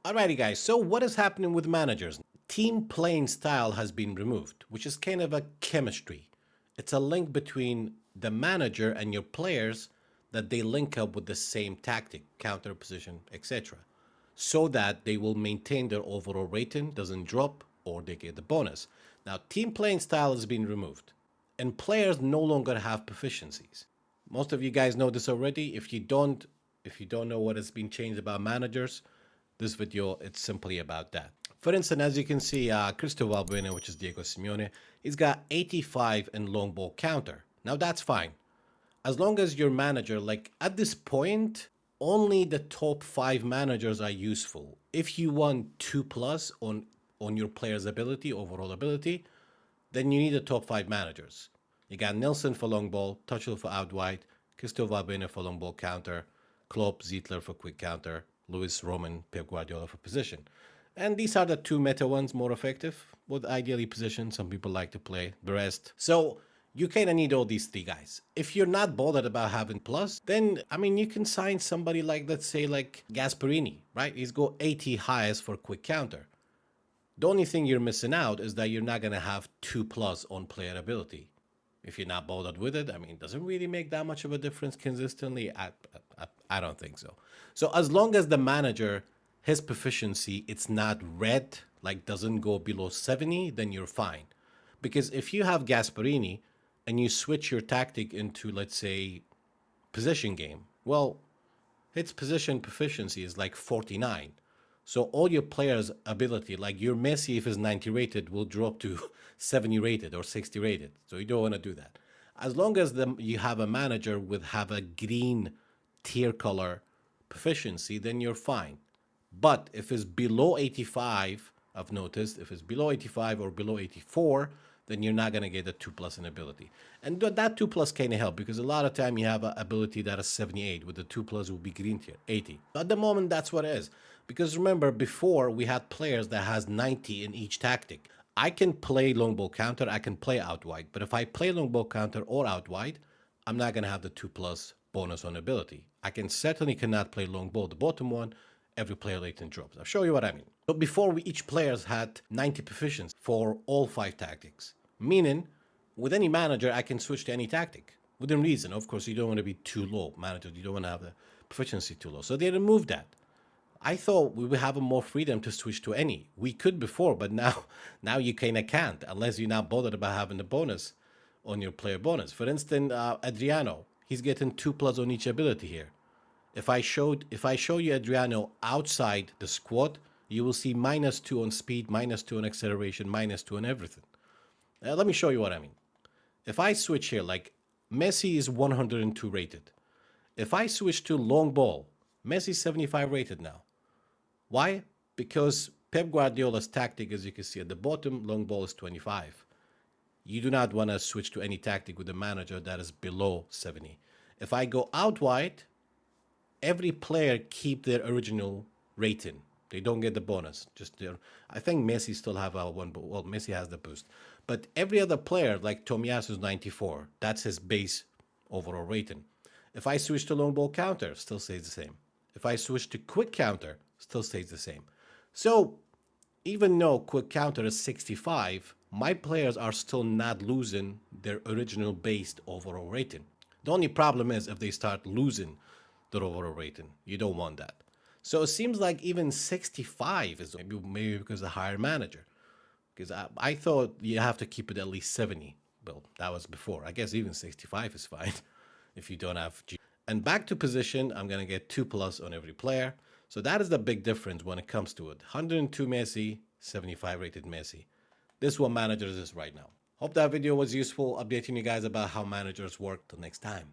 Alrighty guys, so what is happening with managers? Team playing style has been removed, which is kind of a chemistry. It's a link between the manager and your players that they link up with the same tactic, counter position, etc. So that they will maintain their overall rating, doesn't drop, or they get the bonus. Now, team playing style has been removed, and players no longer have proficiencies. Most of you guys know this already. If you don't know what has been changed about managers, this video, it's simply about that. For instance, as you can see, Cristobal Bueno, which is Diego Simeone, he's got 85 in long ball counter. Now that's fine. As long as your manager, like at this point, only the top 5 managers are useful. If you want 2+ on your player's ability, overall ability, then you need the top 5 managers. You got Nilsson for long ball, Tuchel for out wide, Cristobal Bueno for long ball counter, Klopp, Zietler for quick counter, Lewis, Roman, Pep Guardiola for position. And these are the 2 meta ones, more effective, with ideally position. Some people like to play the rest. So you kind of need all these 3 guys. If you're not bothered about having plus, then, I mean, you can sign somebody like, let's say, like Gasperini, right? He's got 80 highest for quick counter. The only thing you're missing out is that you're not going to have 2+ on player ability. If you're not bothered with it, I mean, does it really make that much of a difference consistently? I don't think so. So as long as the manager, his proficiency, it's not red, like doesn't go below 70, then you're fine. Because if you have Gasperini and you switch your tactic into, let's say, position game, well, its position proficiency is like 49. So all your players' ability, like your Messi, if is 90 rated, will drop to 70 rated or 60 rated. So you don't want to do that. As long as you have a manager with have a green tier color proficiency, then you're fine. But if it's below 85, I've noticed, if it's below 85 or below 84, then you're not going to get a 2+ in ability. And that 2+ can help because a lot of time you have an ability that is 78, with the 2+ will be green tier, 80. At the moment, that's what it is. Because remember, before we had players that has 90 in each tactic. I can play long ball counter, I can play out wide. But if I play long ball counter or out wide, I'm not going to have the 2+ bonus on ability. I certainly cannot play long ball, the bottom one. Every player rating drops. I'll show you what I mean. So before each players had 90 proficiency for all 5 tactics. Meaning, with any manager, I can switch to any tactic. Within reason. Of course, you don't want to be too low. Manager, you don't want to have the proficiency too low. So they removed that. I thought we would have more freedom to switch to any. We could before, but now you kind of can't unless you're not bothered about having the bonus on your player bonus. For instance, Adriano, he's getting 2+ on each ability here. If I show you Adriano outside the squad, you will see -2 on speed, -2 on acceleration, -2 on everything. Let me show you what I mean. If I switch here, like Messi is 102 rated. If I switch to long ball, Messi's 75 rated now. Why? Because Pep Guardiola's tactic, as you can see at the bottom, long ball is 25. You do not want to switch to any tactic with a manager that is below 70. If I go out wide, every player keep their original rating. They don't get the bonus. Just their. I think Messi still have a one. Well, Messi has the boost, but every other player, like Tomiyasu's 94, that's his base overall rating. If I switch to long ball counter, still stays the same. If I switch to quick counter, still stays the same. So even though quick counter is 65, my players are still not losing their original based overall rating. The only problem is if they start losing their overall rating. You don't want that. So it seems like even 65 is maybe because of the higher manager. Because I thought you have to keep it at least 70. Well, that was before. I guess even 65 is fine if you don't have G. And back to position, I'm going to get 2+ on every player. So that is the big difference when it comes to it. 102 Messi, 75 rated Messi. This is what managers is right now. Hope that video was useful, updating you guys about how managers work. Till next time.